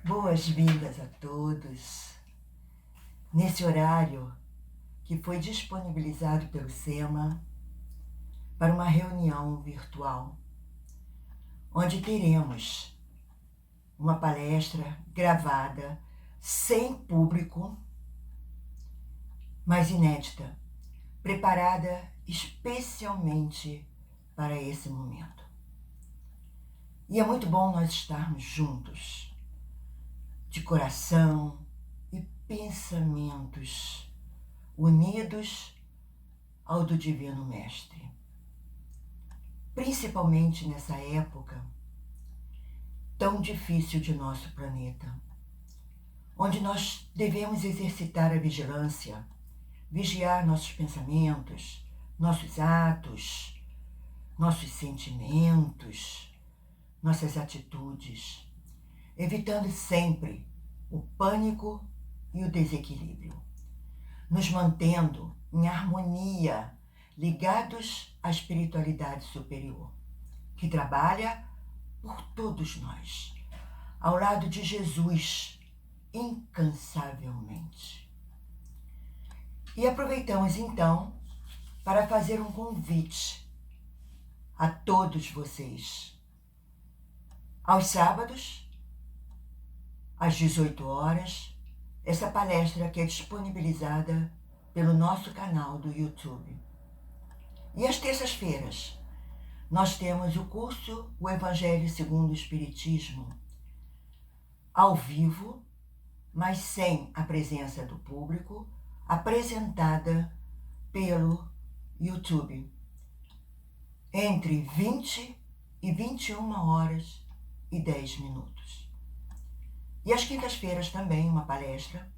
Boas-vindas a todos nesse horário que foi disponibilizado pelo SEMA para uma reunião virtual, onde teremos uma palestra gravada, sem público, mas inédita, preparada especialmente para esse momento. E é muito bom nós estarmos juntos, de coração e pensamentos unidos ao do Divino Mestre. Principalmente nessa época tão difícil de nosso planeta, onde nós devemos exercitar a vigilância, vigiar nossos pensamentos, nossos atos, nossos sentimentos, nossas atitudes, evitando sempre o pânico e o desequilíbrio, nos mantendo em harmonia, ligados à espiritualidade superior, que trabalha por todos nós, ao lado de Jesus, incansavelmente. E aproveitamos então para fazer um convite a todos vocês. Aos sábados, às 18 horas, essa palestra que é disponibilizada pelo nosso canal do YouTube. E às terças-feiras, nós temos o curso O Evangelho segundo o Espiritismo, ao vivo, mas sem a presença do público, apresentada pelo YouTube, entre 20 e 21 horas e 10 minutos. E às quintas-feiras também uma palestra,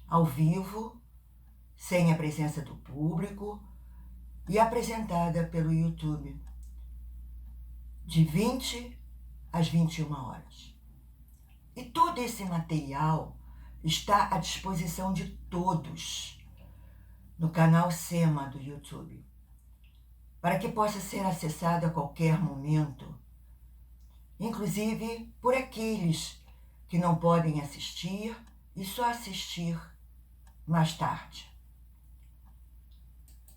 ao vivo, sem a presença do público e apresentada pelo YouTube, de 20 às 21 horas. E todo esse material está à disposição de todos no canal SEMA do YouTube, para que possa ser acessado a qualquer momento, inclusive por aqueles que não podem assistir e só assistir mais tarde.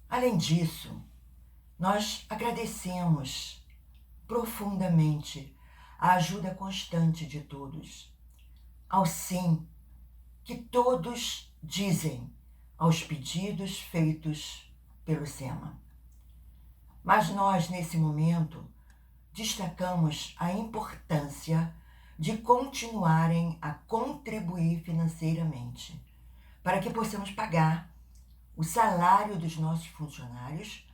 Além disso, nós agradecemos profundamente a ajuda constante de todos, ao sim que todos dizem aos pedidos feitos pelo SEMA. Mas nós, nesse momento, destacamos a importância de continuarem a contribuir financeiramente, para que possamos pagar o salário dos nossos funcionários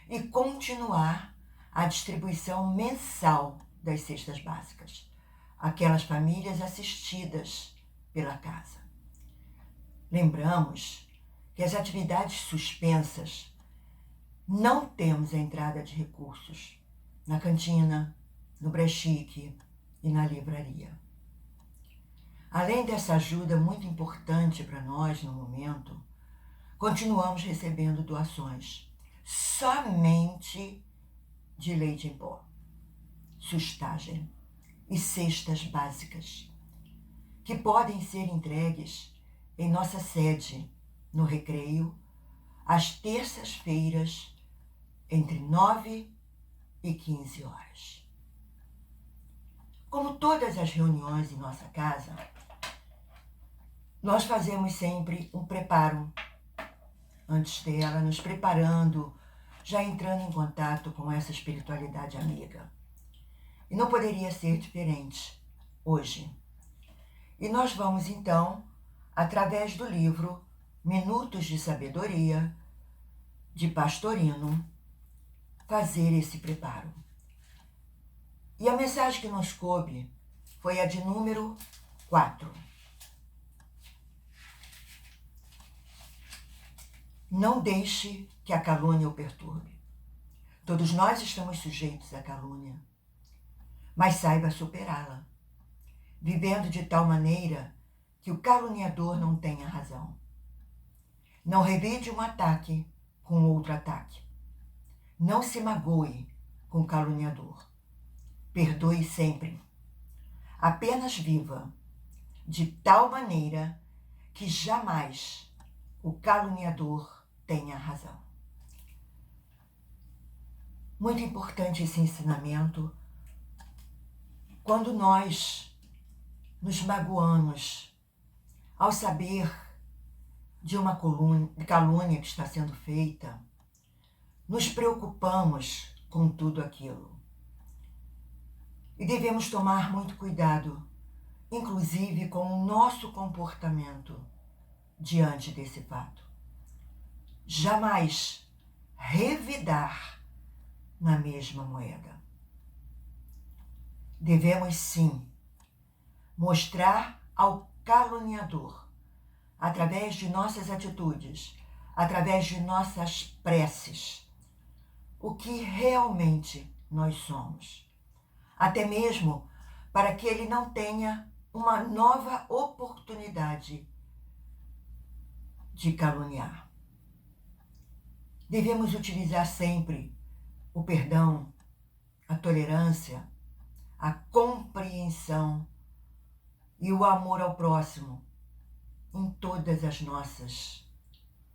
e continuar a distribuição mensal das cestas básicas, aquelas famílias assistidas pela casa. Lembramos que as atividades suspensas não temos a entrada de recursos na cantina, no brechique e na livraria. Além dessa ajuda muito importante para nós no momento, continuamos recebendo doações somente de leite em pó, sustagem e cestas básicas, que podem ser entregues em nossa sede no Recreio, às terças-feiras, entre 9 e 15 horas. Como todas as reuniões em nossa casa, nós fazemos sempre um preparo antes dela, nos preparando, já entrando em contato com essa espiritualidade amiga. E não poderia ser diferente hoje. E nós vamos então, através do livro Minutos de Sabedoria, de Pastorino, fazer esse preparo. E a mensagem que nos coube foi a de número 4. Não deixe que a calúnia o perturbe. Todos nós estamos sujeitos à calúnia, mas saiba superá-la, vivendo de tal maneira que o caluniador não tenha razão. Não revide um ataque com outro ataque. Não se magoe com o caluniador. Perdoe sempre. Apenas viva de tal maneira que jamais o caluniador tenha razão. Muito importante esse ensinamento quando nós nos magoamos ao saber de uma calúnia que está sendo feita, nos preocupamos com tudo aquilo. E devemos tomar muito cuidado, inclusive com o nosso comportamento diante desse fato. Jamais revidar na mesma moeda. Devemos sim mostrar ao caluniador, através de nossas atitudes, através de nossas preces, o que realmente nós somos. Até mesmo para que ele não tenha uma nova oportunidade de caluniar. Devemos utilizar sempre o perdão, a tolerância, a compreensão e o amor ao próximo em todas as nossas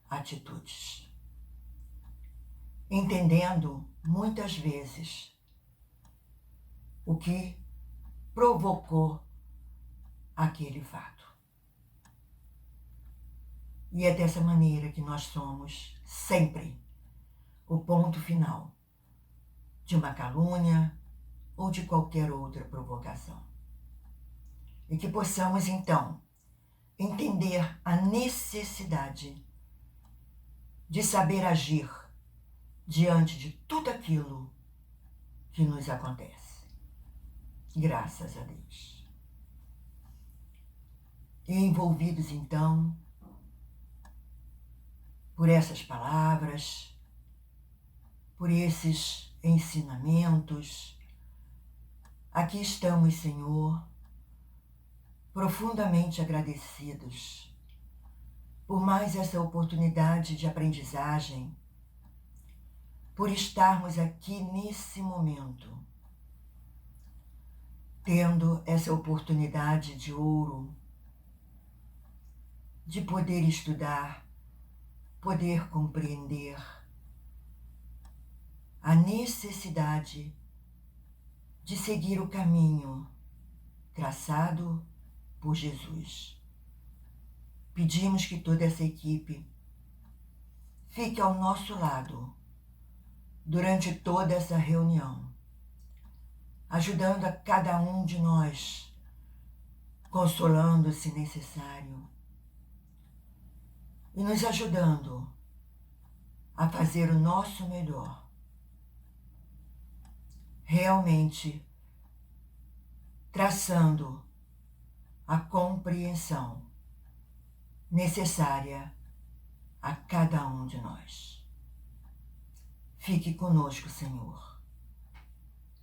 atitudes. Entendendo muitas vezes o que provocou aquele fato. E é dessa maneira que nós somos sempre o ponto final de uma calúnia ou de qualquer outra provocação. E que possamos, então, entender a necessidade de saber agir diante de tudo aquilo que nos acontece. Graças a Deus. E envolvidos, então, por essas palavras, por esses ensinamentos, aqui estamos, Senhor, profundamente agradecidos por mais essa oportunidade de aprendizagem, por estarmos aqui nesse momento, tendo essa oportunidade de ouro, de poder estudar, poder compreender a necessidade de seguir o caminho traçado por Jesus. Pedimos que toda essa equipe fique ao nosso lado durante toda essa reunião, ajudando a cada um de nós, consolando se necessário, e nos ajudando a fazer o nosso melhor, realmente traçando a compreensão necessária a cada um de nós. Fique conosco, Senhor.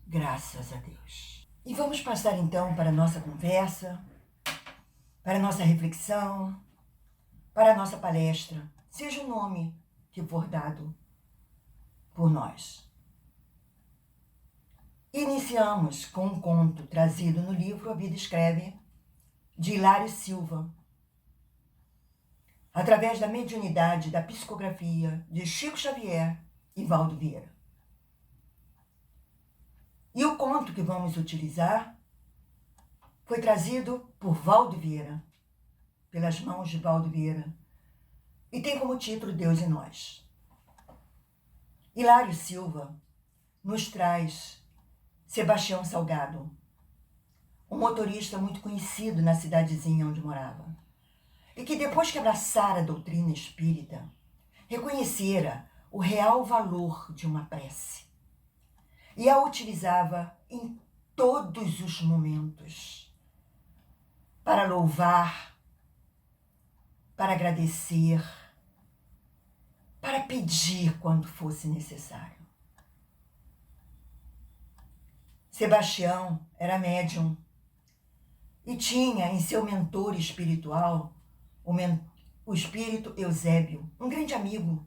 Graças a Deus. E vamos passar então para a nossa conversa, para a nossa reflexão, para a nossa palestra, seja o nome que for dado por nós. Iniciamos com um conto trazido no livro A Vida Escreve, de Hilário Silva, através da mediunidade da psicografia de Chico Xavier e Valdo Vieira. E o conto que vamos utilizar foi trazido por Valdo Vieira, pelas mãos de Valdo Vieira, e tem como título Deus e Nós. Hilário Silva nos traz Sebastião Salgado, um motorista muito conhecido na cidadezinha onde morava, e que depois que abraçara a doutrina espírita, reconhecera o real valor de uma prece e a utilizava em todos os momentos para louvar, para agradecer, para pedir quando fosse necessário. Sebastião era médium e tinha em seu mentor espiritual o espírito Eusébio, um grande amigo,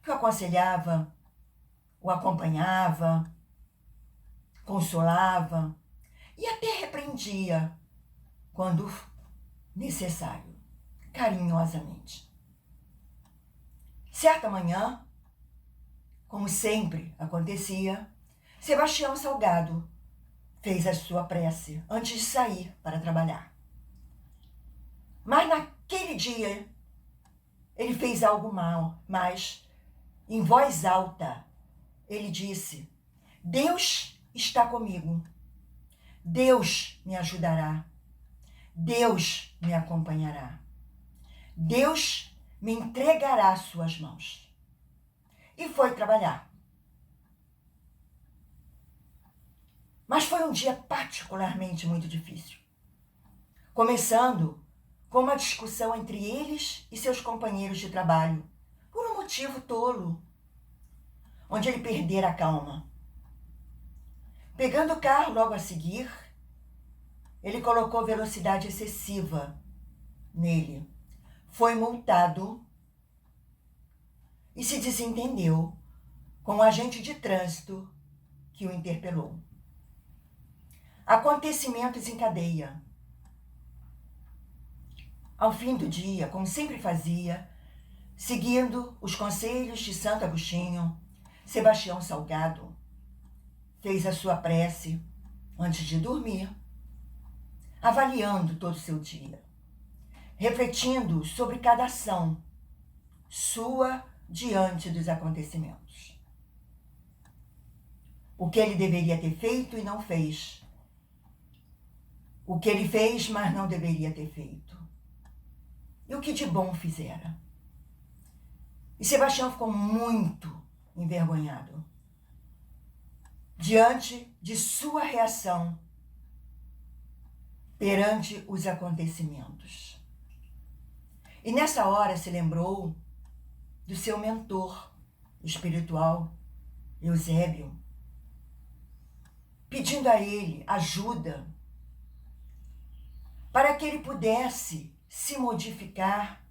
que o aconselhava, o acompanhava, consolava e até repreendia quando necessário, carinhosamente. Certa manhã, como sempre acontecia, Sebastião Salgado fez a sua prece antes de sair para trabalhar. Mas naquele dia, ele fez algo mal, mas em voz alta, ele disse: Deus está comigo, Deus me ajudará, Deus me acompanhará, Deus me entregará às suas mãos. E foi trabalhar. Mas foi um dia particularmente muito difícil. Começando com uma discussão entre eles e seus companheiros de trabalho, por um motivo tolo, onde ele perdera a calma. Pegando o carro logo a seguir, ele colocou velocidade excessiva nele. Foi multado e se desentendeu com o agente de trânsito que o interpelou. Acontecimentos em cadeia. Ao fim do dia, como sempre fazia, seguindo os conselhos de Santo Agostinho, Sebastião Salgado fez a sua prece antes de dormir, avaliando todo o seu dia, refletindo sobre cada ação sua diante dos acontecimentos. O que ele deveria ter feito e não fez. O que ele fez, mas não deveria ter feito. E o que de bom fizera. E Sebastião ficou muito envergonhado diante de sua reação perante os acontecimentos. E nessa hora se lembrou do seu mentor espiritual, Eusébio, pedindo a ele ajuda para que ele pudesse se modificar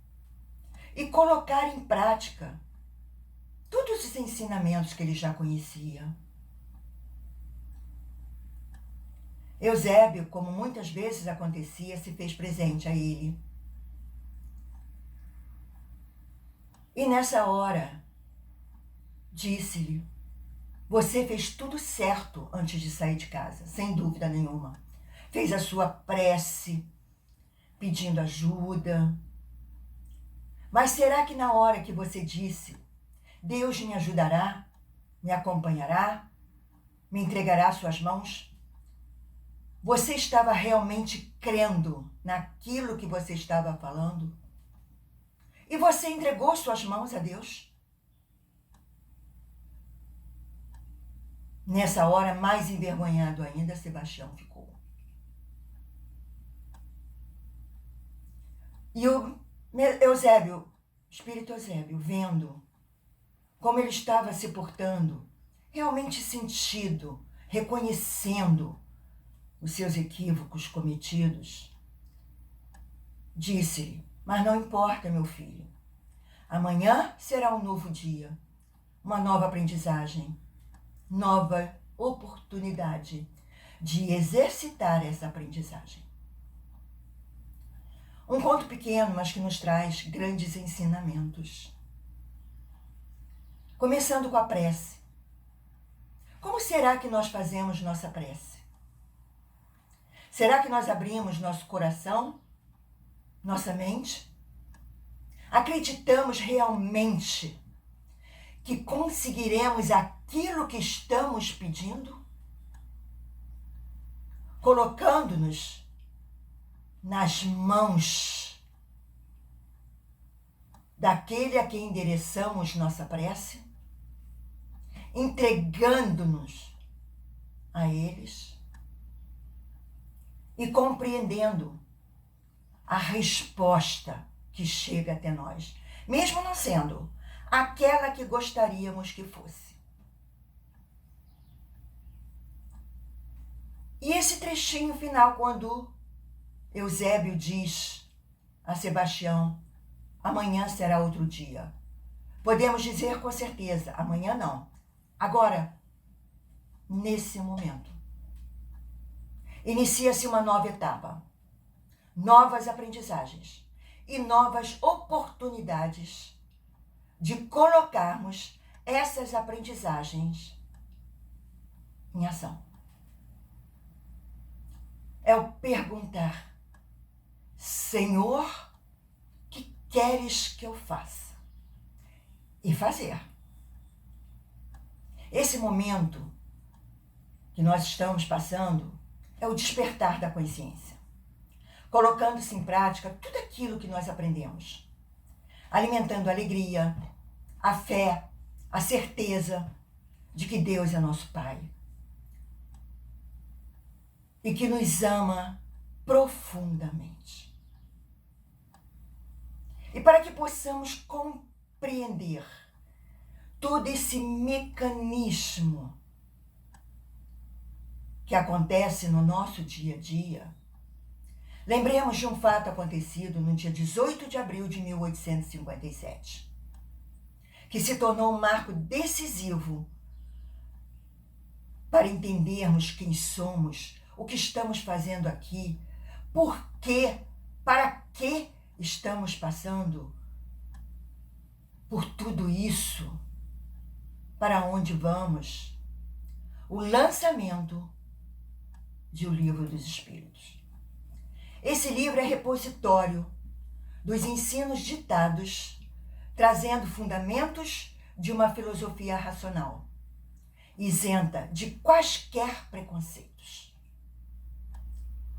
e colocar em prática todos os ensinamentos que ele já conhecia. Eusébio, como muitas vezes acontecia, se fez presente a ele. E nessa hora, disse-lhe: você fez tudo certo antes de sair de casa, sem dúvida nenhuma. Fez a sua prece, pedindo ajuda. Mas será que na hora que você disse, Deus me ajudará, me acompanhará, me entregará às suas mãos, você estava realmente crendo naquilo que você estava falando? E você entregou suas mãos a Deus? Nessa hora, mais envergonhado ainda, Sebastião ficou. E o Eusébio, Espírito Eusébio, vendo como ele estava se portando, realmente sentido, reconhecendo os seus equívocos cometidos, disse-lhe: mas não importa, meu filho. Amanhã será um novo dia, uma nova aprendizagem, nova oportunidade de exercitar essa aprendizagem. Um conto pequeno, mas que nos traz grandes ensinamentos. Começando com a prece. Como será que nós fazemos nossa prece? Será que nós abrimos nosso coração, nossa mente? Acreditamos realmente que conseguiremos aquilo que estamos pedindo? Colocando-nos nas mãos daquele a quem endereçamos nossa prece, entregando-nos a eles e compreendendo a resposta que chega até nós, mesmo não sendo aquela que gostaríamos que fosse. E esse trechinho final, quando Eusébio diz a Sebastião: amanhã será outro dia. Podemos dizer com certeza, amanhã não. Agora, nesse momento, inicia-se uma nova etapa. novas aprendizagens e novas oportunidades de colocarmos essas aprendizagens em ação. É o perguntar: Senhor, o que queres que eu faça? E fazer. Esse momento que nós estamos passando é o despertar da consciência, colocando-se em prática tudo aquilo que nós aprendemos, alimentando a alegria, a fé, a certeza de que Deus é nosso Pai e que nos ama profundamente. E para que possamos compreender todo esse mecanismo que acontece no nosso dia a dia, lembremos de um fato acontecido no dia 18 de abril de 1857, que se tornou um marco decisivo para entendermos quem somos, o que estamos fazendo aqui, por quê, para que estamos passando por tudo isso, para onde vamos. O lançamento de O Livro dos Espíritos. Esse livro é repositório dos ensinos ditados, trazendo fundamentos de uma filosofia racional, isenta de quaisquer preconceitos.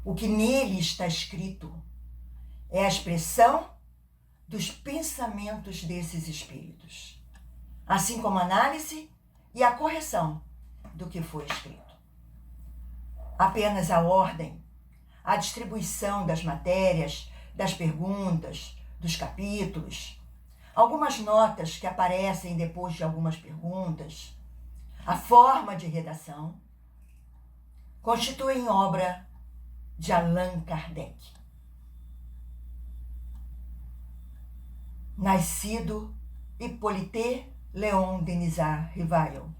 O que nele está escrito é a expressão dos pensamentos desses espíritos, assim como a análise e a correção do que foi escrito. Apenas a ordem, a distribuição das matérias, das perguntas, dos capítulos, algumas notas que aparecem depois de algumas perguntas, a forma de redação, constituem obra de Allan Kardec. Nascido Hippolyte Léon Denisard Rivail,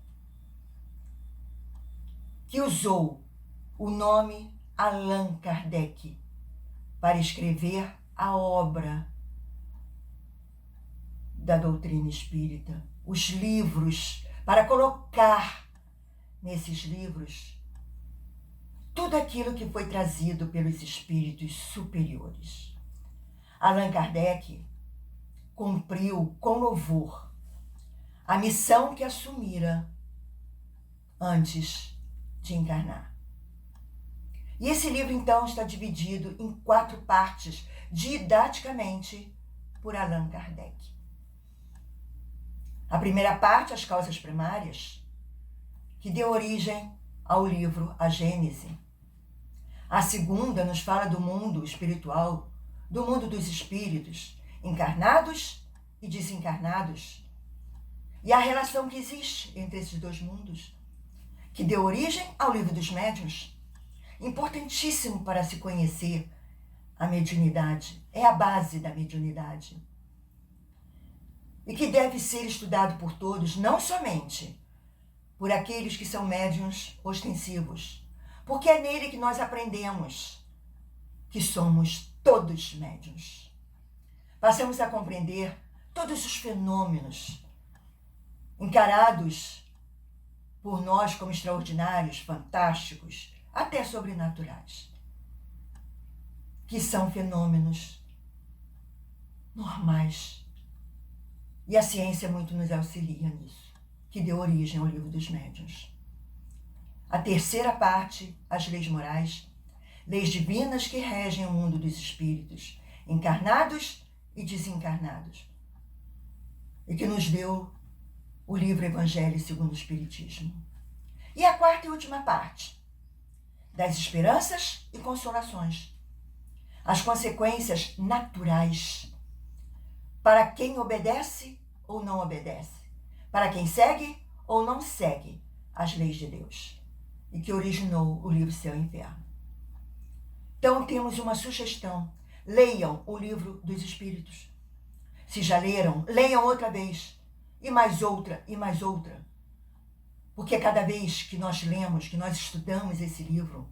que usou o nome Allan Kardec para escrever a obra da doutrina espírita, os livros, para colocar nesses livros tudo aquilo que foi trazido pelos espíritos superiores. Allan Kardec cumpriu com louvor a missão que assumira antes de encarnar. E esse livro, então, está dividido em 4 partes, didaticamente, por Allan Kardec. A primeira parte, as causas primárias, que deu origem ao livro A Gênese. A segunda nos fala do mundo espiritual, do mundo dos espíritos, encarnados e desencarnados, e a relação que existe entre esses dois mundos, que deu origem ao livro dos médiuns, importantíssimo para se conhecer a mediunidade, é a base da mediunidade, e que deve ser estudado por todos, não somente por aqueles que são médiuns ostensivos, porque é nele que nós aprendemos que somos todos médiuns. Passamos a compreender todos os fenômenos encarados por nós como extraordinários, fantásticos, até sobrenaturais, que são fenômenos normais. E a ciência muito nos auxilia nisso, que deu origem ao Livro dos Médiuns. A terceira parte, as leis morais, leis divinas que regem o mundo dos espíritos, encarnados e desencarnados, e que nos deu o livro Evangelho segundo o Espiritismo. E a quarta e última parte, das esperanças e consolações, as consequências naturais para quem obedece ou não obedece, para quem segue ou não segue as leis de Deus, e que originou o livro Céu e Inferno. Então temos uma sugestão: leiam o Livro dos Espíritos. Se já leram, leiam outra vez, e mais outra, e mais outra. Porque cada vez que nós lemos, que nós estudamos esse livro,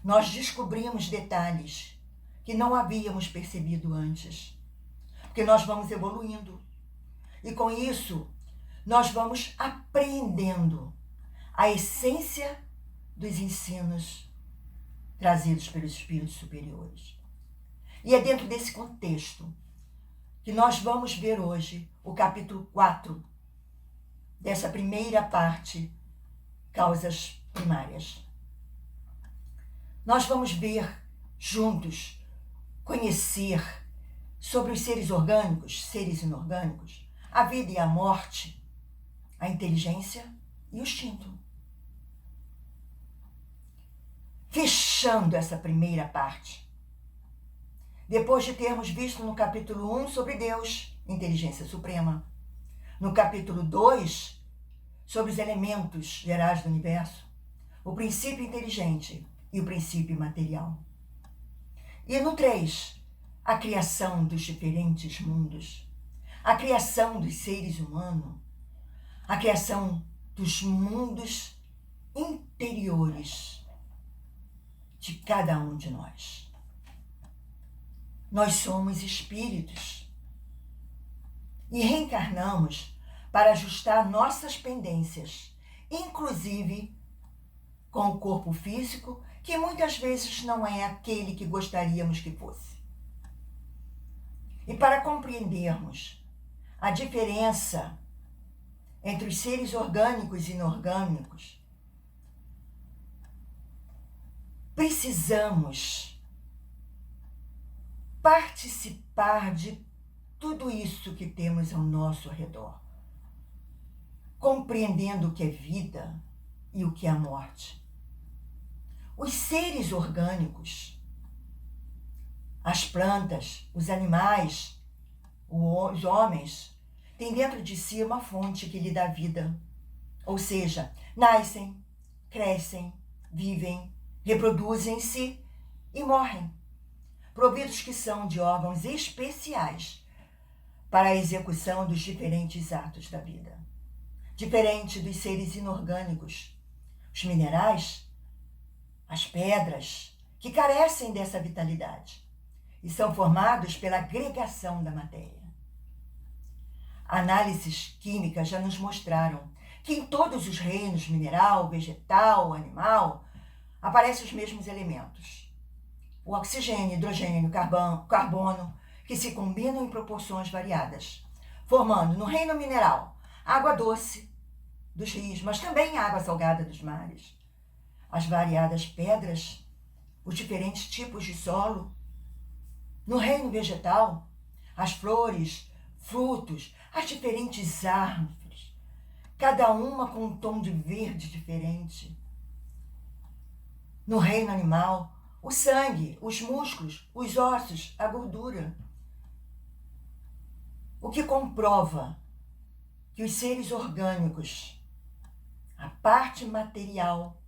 nós descobrimos detalhes que não havíamos percebido antes. Porque nós vamos evoluindo. E com isso, nós vamos apreendendo a essência dos ensinos trazidos pelos espíritos superiores. E é dentro desse contexto que nós vamos ver hoje o capítulo 4 dessa primeira parte, Causas Primárias. Nós vamos ver juntos, conhecer sobre os seres orgânicos, seres inorgânicos, a vida e a morte, a inteligência e o instinto. Fechando essa primeira parte, depois de termos visto no capítulo 1 sobre Deus, inteligência suprema, no capítulo 2, sobre os elementos gerais do universo, o princípio inteligente e o princípio material. E no 3, a criação dos diferentes mundos, a criação dos seres humanos, a criação dos mundos interiores de cada um de nós. Nós somos espíritos e reencarnamos para ajustar nossas pendências, inclusive com o corpo físico, que muitas vezes não é aquele que gostaríamos que fosse. E para compreendermos a diferença entre os seres orgânicos e inorgânicos, precisamos participar de tudo isso que temos ao nosso redor, compreendendo o que é vida e o que é a morte. Os seres orgânicos, as plantas, os animais, os homens, têm dentro de si uma fonte que lhe dá vida. Ou seja, nascem, crescem, vivem, reproduzem-se e morrem, providos que são de órgãos especiais para a execução dos diferentes atos da vida. Diferente dos seres inorgânicos, os minerais, as pedras, que carecem dessa vitalidade e são formados pela agregação da matéria. Análises químicas já nos mostraram que em todos os reinos, mineral, vegetal, animal, aparecem os mesmos elementos. O oxigênio, hidrogênio, carbono, que se combinam em proporções variadas, formando no reino mineral água doce dos rios, mas também água salgada dos mares, as variadas pedras, os diferentes tipos de solo. No reino vegetal, as flores, frutos, as diferentes árvores, cada uma com um tom de verde diferente. No reino animal, o sangue, os músculos, os ossos, a gordura. O que comprova que os seres orgânicos, a parte material,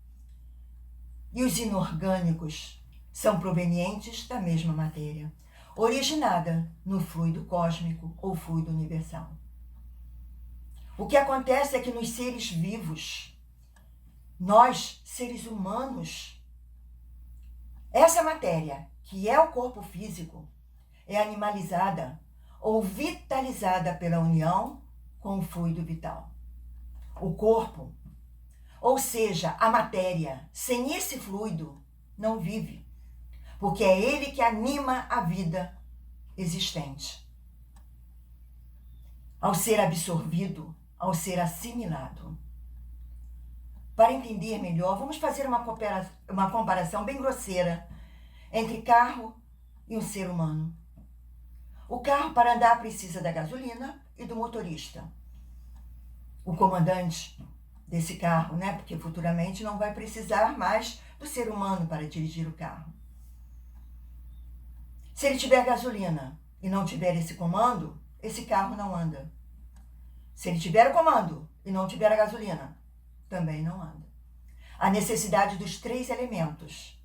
e os inorgânicos são provenientes da mesma matéria, originada no fluido cósmico ou fluido universal. O que acontece é que nos seres vivos, nós, seres humanos, essa matéria, que é o corpo físico, é animalizada ou vitalizada pela união com o fluido vital. O corpo, ou seja, a matéria, sem esse fluido, não vive, porque é ele que anima a vida existente. Ao ser absorvido, ao ser assimilado. Para entender melhor, vamos fazer uma comparação bem grosseira entre carro e um ser humano. O carro, para andar, precisa da gasolina e do motorista. O comandante desse carro, né? Porque futuramente não vai precisar mais do ser humano para dirigir o carro. Se ele tiver gasolina e não tiver esse comando, esse carro não anda. Se ele tiver o comando e não tiver a gasolina, também não anda. A necessidade dos 3 elementos: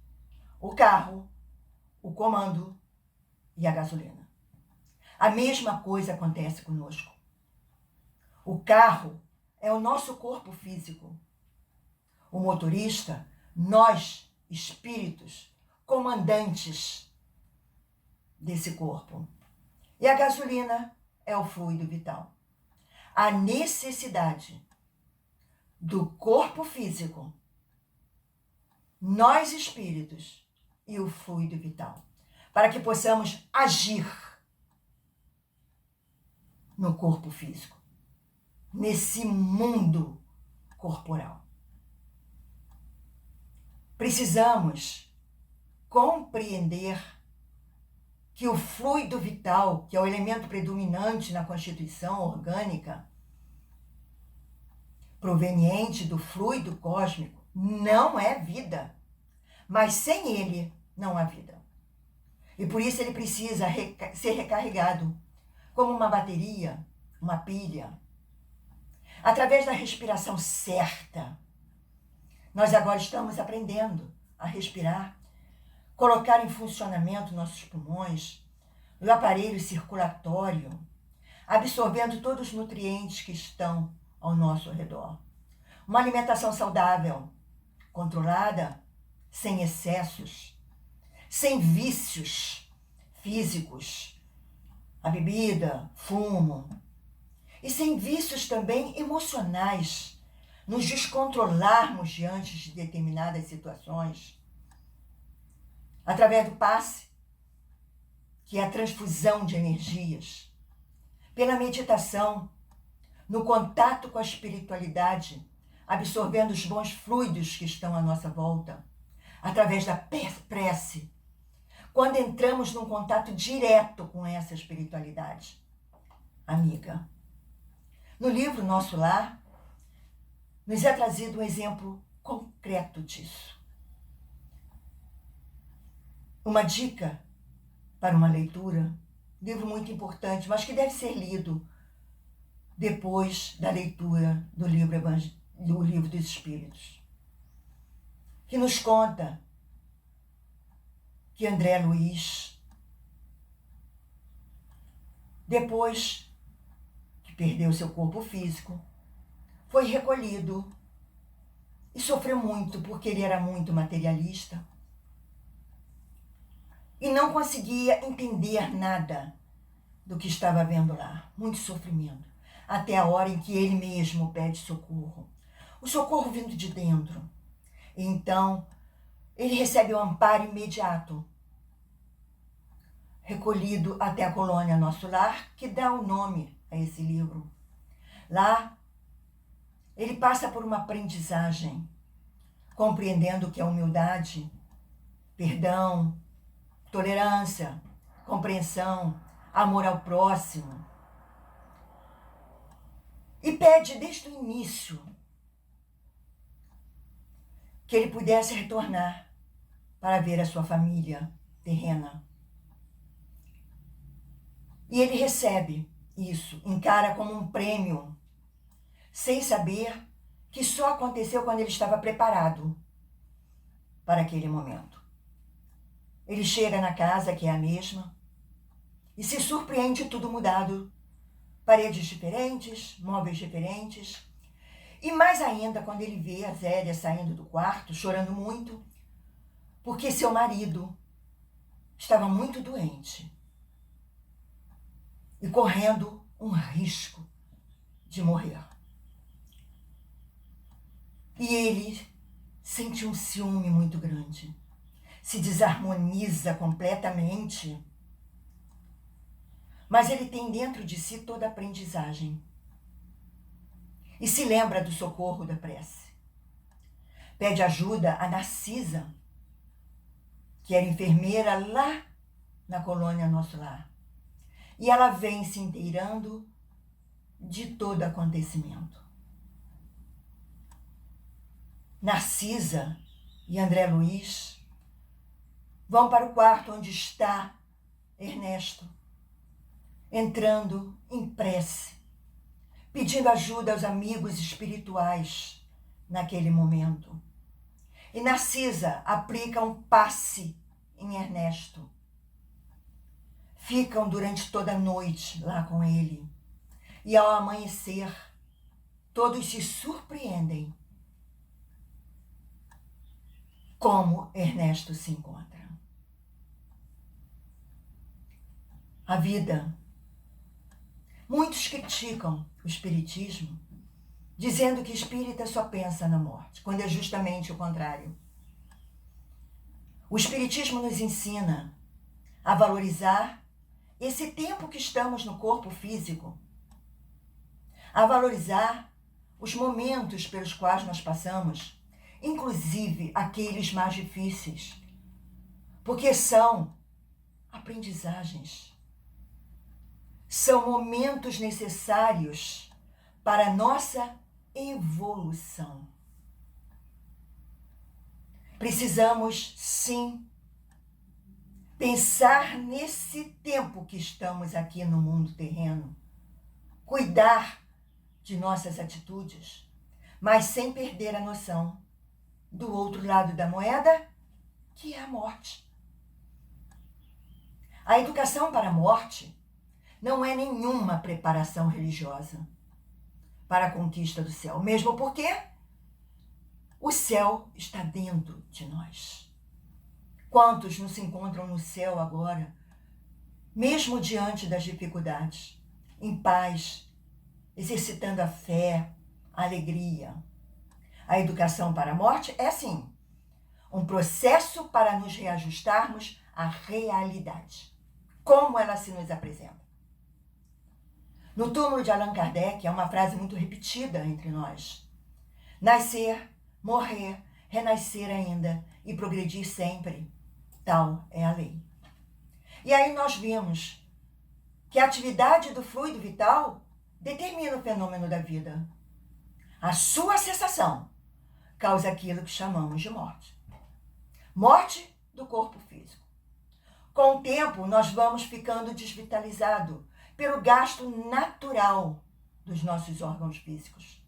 o carro, o comando e a gasolina. A mesma coisa acontece conosco. O carro é o nosso corpo físico. O motorista, nós, espíritos, comandantes, desse corpo. E a gasolina é o fluido vital. A necessidade do corpo físico, nós espíritos e o fluido vital, para que possamos agir no corpo físico, nesse mundo corporal. Precisamos compreender que o fluido vital, que é o elemento predominante na constituição orgânica, proveniente do fluido cósmico, não é vida. Mas sem ele, não há vida. E por isso ele precisa ser recarregado, como uma bateria, uma pilha. Através da respiração certa, nós agora estamos aprendendo a respirar, colocar em funcionamento nossos pulmões, o aparelho circulatório, absorvendo todos os nutrientes que estão ao nosso redor. Uma alimentação saudável, controlada, sem excessos, sem vícios físicos, a bebida, fumo, e sem vícios também emocionais, nos descontrolarmos diante de determinadas situações, através do passe, que é a transfusão de energias, pela meditação, no contato com a espiritualidade, absorvendo os bons fluidos que estão à nossa volta, através da prece, quando entramos num contato direto com essa espiritualidade. Amiga, no livro Nosso Lar, nos é trazido um exemplo concreto disso. Uma dica para uma leitura, livro muito importante, mas que deve ser lido depois da leitura do livro dos Espíritos, que nos conta que André Luiz, depois que perdeu seu corpo físico, foi recolhido e sofreu muito porque ele era muito materialista e não conseguia entender nada do que estava vendo lá. Muito sofrimento. Até a hora em que ele mesmo pede socorro. O socorro vindo de dentro. Então, ele recebe o amparo imediato, recolhido até a colônia Nosso Lar, que dá o nome a esse livro. Lá, ele passa por uma aprendizagem, compreendendo que a humildade, perdão, tolerância, compreensão, amor ao próximo. E pede desde o início que ele pudesse retornar para ver a sua família terrena. E ele recebe isso, encara como um prêmio, sem saber que só aconteceu quando ele estava preparado para aquele momento. Ele chega na casa, que é a mesma, e se surpreende tudo mudado. Paredes diferentes, móveis diferentes. E mais ainda quando ele vê a Zélia saindo do quarto, chorando muito, porque seu marido estava muito doente e correndo um risco de morrer. E ele sente um ciúme muito grande, se desarmoniza completamente, mas ele tem dentro de si toda a aprendizagem e se lembra do socorro da prece. Pede ajuda a Narcisa, que era enfermeira lá na colônia Nosso Lar. E ela vem se inteirando de todo acontecimento. Narcisa e André Luiz vão para o quarto onde está Ernesto, entrando em prece, pedindo ajuda aos amigos espirituais naquele momento. E Narcisa aplica um passe em Ernesto. Ficam durante toda a noite lá com ele. E ao amanhecer, todos se surpreendem como Ernesto se encontra. a vida. Muitos criticam o espiritismo, dizendo que espírita só pensa na morte, quando é justamente o contrário. O espiritismo nos ensina a valorizar esse tempo que estamos no corpo físico, a valorizar os momentos pelos quais nós passamos, inclusive aqueles mais difíceis, porque são aprendizagens, são momentos necessários para a nossa evolução. Precisamos, sim, pensar nesse tempo que estamos aqui no mundo terreno, cuidar de nossas atitudes, mas sem perder a noção do outro lado da moeda, que é a morte. A educação para a morte não é nenhuma preparação religiosa para a conquista do céu, mesmo porque o céu está dentro de nós. Quantos não se encontram no céu agora, mesmo diante das dificuldades, em paz, exercitando a fé, a alegria? A educação para a morte é, sim, um processo para nos reajustarmos à realidade, como ela se nos apresenta. No túmulo de Allan Kardec, é uma frase muito repetida entre nós: nascer, morrer, renascer ainda e progredir sempre. Tal é a lei. E aí nós vimos que a atividade do fluido vital determina o fenômeno da vida. A sua cessação causa aquilo que chamamos de morte. Morte do corpo físico. Com o tempo, nós vamos ficando desvitalizados pelo gasto natural dos nossos órgãos físicos.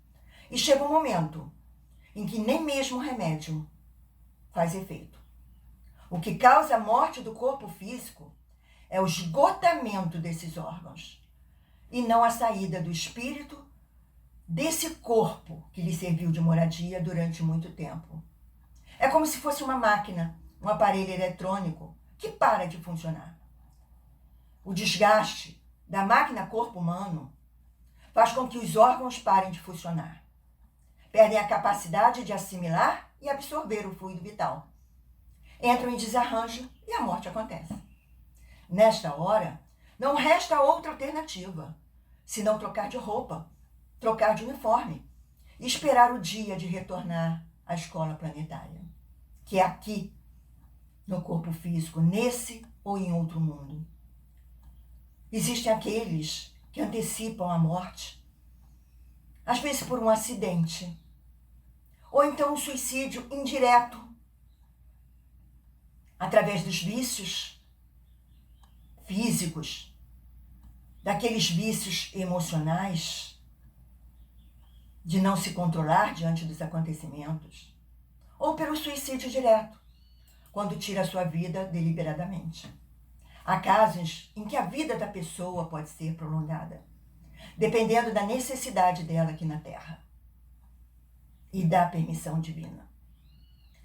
E chega um momento em que nem mesmo o remédio faz efeito. O que causa a morte do corpo físico é o esgotamento desses órgãos e não a saída do espírito desse corpo que lhe serviu de moradia durante muito tempo. É como se fosse uma máquina, um aparelho eletrônico que para de funcionar. O desgaste da máquina corpo humano faz com que os órgãos parem de funcionar. Perdem a capacidade de assimilar e absorver o fluido vital. Entram em desarranjo e a morte acontece. Nesta hora, não resta outra alternativa, senão trocar de roupa, trocar de uniforme e esperar o dia de retornar à escola planetária, que é aqui, no corpo físico, nesse ou em outro mundo. Existem aqueles que antecipam a morte, às vezes por um acidente, ou então um suicídio indireto, através dos vícios físicos, daqueles vícios emocionais, de não se controlar diante dos acontecimentos, ou pelo suicídio direto, quando tira a sua vida deliberadamente. Há casos em que a vida da pessoa pode ser prolongada, dependendo da necessidade dela aqui na Terra e da permissão divina.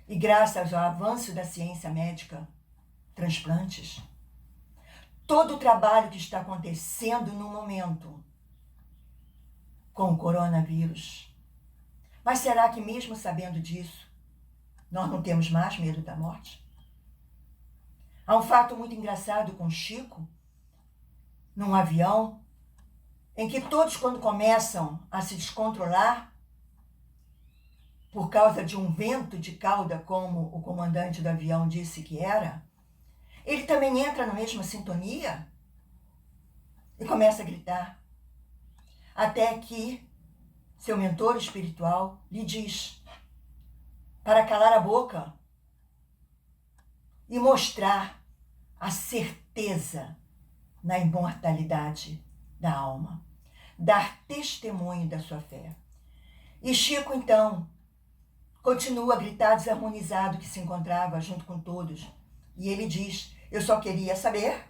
E graças ao avanço da ciência médica, transplantes, todo o trabalho que está acontecendo no momento com o coronavírus. Mas será que mesmo sabendo disso, nós não temos mais medo da morte? Há um fato muito engraçado com Chico, num avião, em que todos, quando começam a se descontrolar, por causa de um vento de cauda, como o comandante do avião disse que era, ele também entra na mesma sintonia e começa a gritar. Até que seu mentor espiritual lhe diz para calar a boca e mostrar a certeza na imortalidade da alma, dar testemunho da sua fé. E Chico, então, continua a gritar desarmonizado que se encontrava junto com todos. E ele diz: eu só queria saber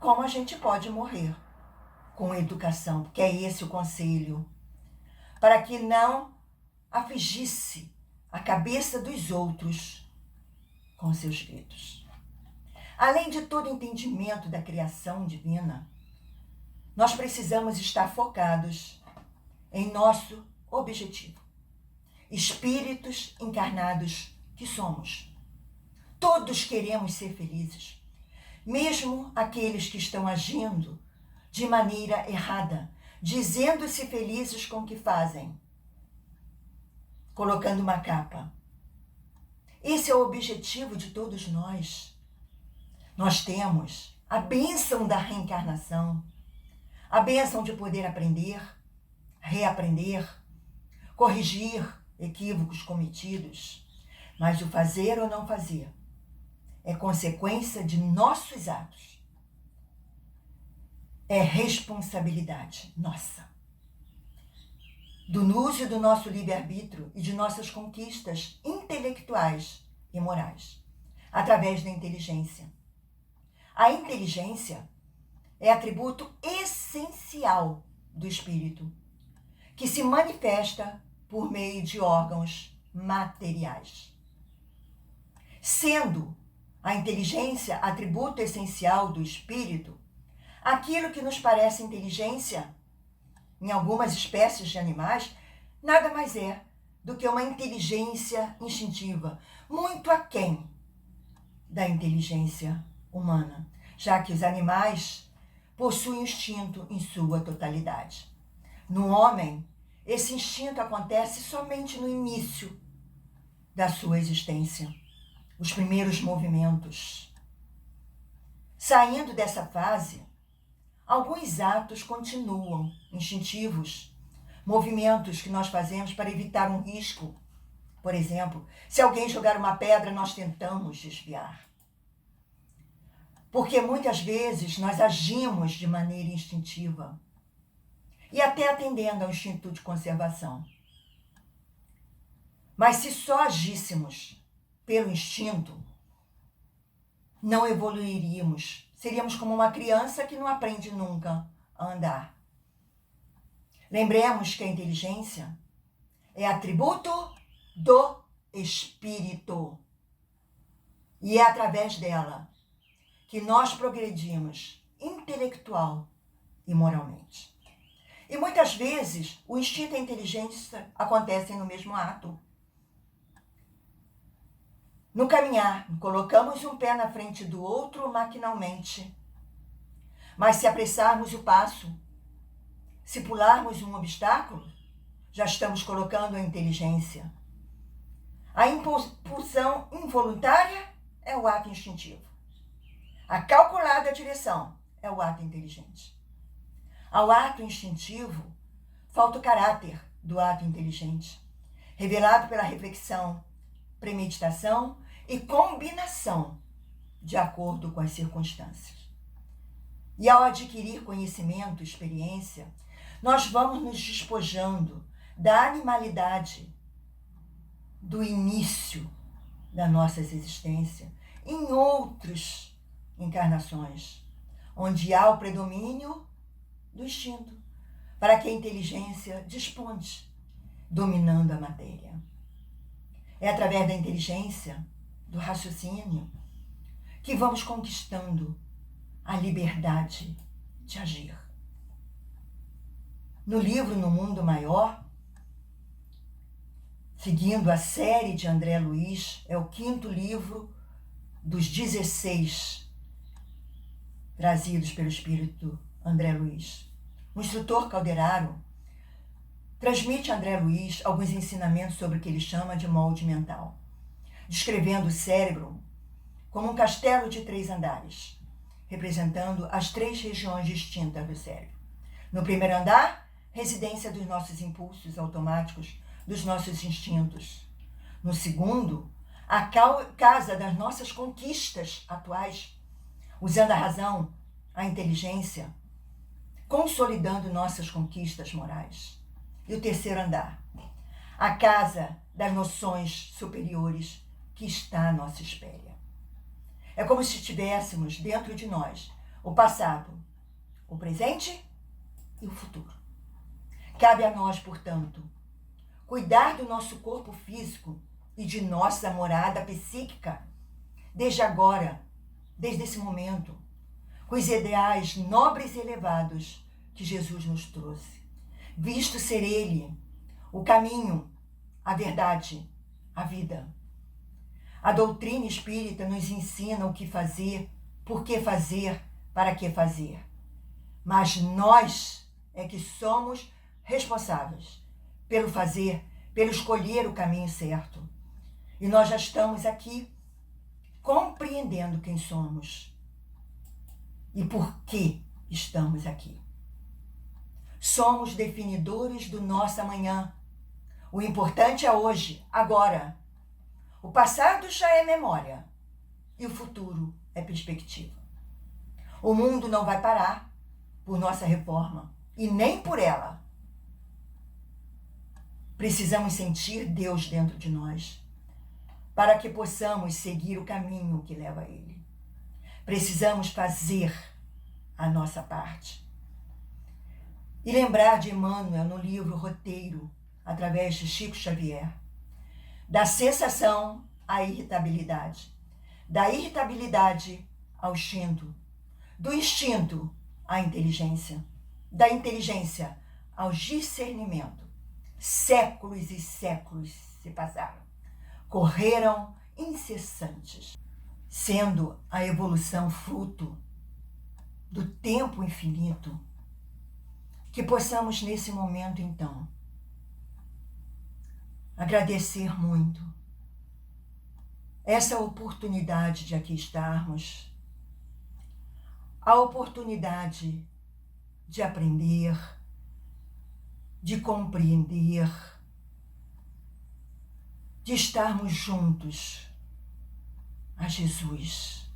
como a gente pode morrer com educação, porque é esse o conselho, para que não afligisse a cabeça dos outros com seus gritos. além de todo entendimento da criação divina, nós precisamos estar focados em nosso objetivo. Espíritos encarnados que somos. Todos queremos ser felizes, mesmo aqueles que estão agindo de maneira errada, dizendo-se felizes com o que fazem, colocando uma capa. Esse é o objetivo de todos nós. Nós temos a bênção da reencarnação, a bênção de poder aprender, reaprender, corrigir equívocos cometidos, mas o fazer ou não fazer é consequência de nossos atos. É responsabilidade nossa. Do uso do nosso livre-arbítrio e de nossas conquistas intelectuais e morais, através da inteligência. A inteligência é atributo essencial do espírito, que se manifesta por meio de órgãos materiais. Sendo a inteligência atributo essencial do espírito, aquilo que nos parece inteligência, em algumas espécies de animais, nada mais é do que uma inteligência instintiva, muito aquém da inteligência humana, já que os animais possuem instinto em sua totalidade. No homem, esse instinto acontece somente no início da sua existência, os primeiros movimentos. Saindo dessa fase, alguns atos continuam instintivos, movimentos que nós fazemos para evitar um risco. Por exemplo, se alguém jogar uma pedra, nós tentamos desviar. Porque muitas vezes nós agimos de maneira instintiva e até atendendo ao instinto de conservação. Mas se só agíssemos pelo instinto, não evoluiríamos. Seríamos como uma criança que não aprende nunca a andar. Lembremos que a inteligência é atributo do espírito. E é através dela que nós progredimos intelectual e moralmente. E muitas vezes o instinto e a inteligência acontecem no mesmo ato. No caminhar, colocamos um pé na frente do outro maquinalmente. Mas se apressarmos o passo, se pularmos um obstáculo, já estamos colocando a inteligência. A impulsão involuntária é o ato instintivo. A calculada direção é o ato inteligente. Ao ato instintivo, falta o caráter do ato inteligente, revelado pela reflexão, premeditação e combinação de acordo com as circunstâncias. E ao adquirir conhecimento, experiência, nós vamos nos despojando da animalidade do início da nossa existência em outras encarnações, onde há o predomínio do instinto, para que a inteligência desponte, dominando a matéria. É através da inteligência, do raciocínio, que vamos conquistando a liberdade de agir. No livro No Mundo Maior, seguindo a série de André Luiz, é o 5º livro dos 16 trazidos pelo espírito André Luiz. O instrutor Calderaro transmite a André Luiz alguns ensinamentos sobre o que ele chama de molde mental, descrevendo o cérebro como um castelo de 3 andares, representando as 3 regiões distintas do cérebro. No primeiro andar, residência dos nossos impulsos automáticos, dos nossos instintos. No segundo, a casa das nossas conquistas atuais, usando a razão, a inteligência, consolidando nossas conquistas morais. E o terceiro andar, a casa das noções superiores que está à nossa espera. É como se tivéssemos dentro de nós o passado, o presente e o futuro. Cabe a nós, portanto, cuidar do nosso corpo físico e de nossa morada psíquica desde agora, desde esse momento, com os ideais nobres e elevados que Jesus nos trouxe, visto ser Ele o caminho, a verdade, a vida. A doutrina espírita nos ensina o que fazer, por que fazer, para que fazer. Mas nós é que somos responsáveis pelo fazer, pelo escolher o caminho certo. E nós já estamos aqui compreendendo quem somos e por que estamos aqui. Somos definidores do nosso amanhã. O importante é hoje, agora. O passado já é memória e o futuro é perspectiva. O mundo não vai parar por nossa reforma e nem por ela. Precisamos sentir Deus dentro de nós para que possamos seguir o caminho que leva a Ele. Precisamos fazer a nossa parte. E lembrar de Emmanuel no livro Roteiro, através de Chico Xavier, da sensação à irritabilidade, da irritabilidade ao instinto, do instinto à inteligência, da inteligência ao discernimento. Séculos e séculos se passaram, correram incessantes, sendo a evolução fruto do tempo infinito. Que possamos nesse momento, então, agradecer muito essa oportunidade de aqui estarmos, a oportunidade de aprender, de compreender, de estarmos juntos a Jesus,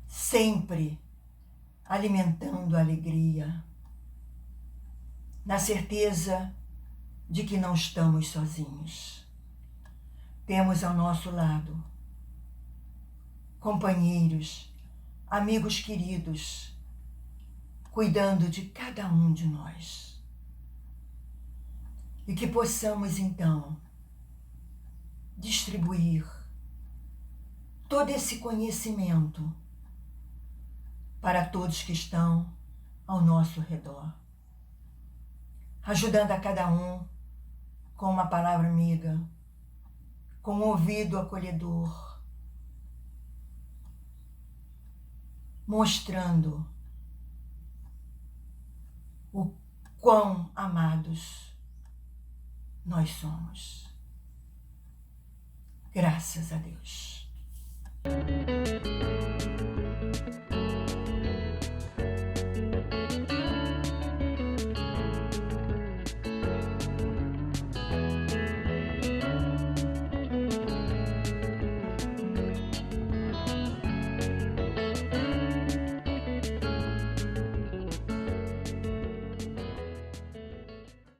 sempre alimentando a alegria, na certeza de que não estamos sozinhos. Temos ao nosso lado companheiros, amigos queridos, cuidando de cada um de nós. E que possamos, então, distribuir todo esse conhecimento para todos que estão ao nosso redor, ajudando a cada um com uma palavra amiga, com um ouvido acolhedor, mostrando o quão amados nós somos. Graças a Deus.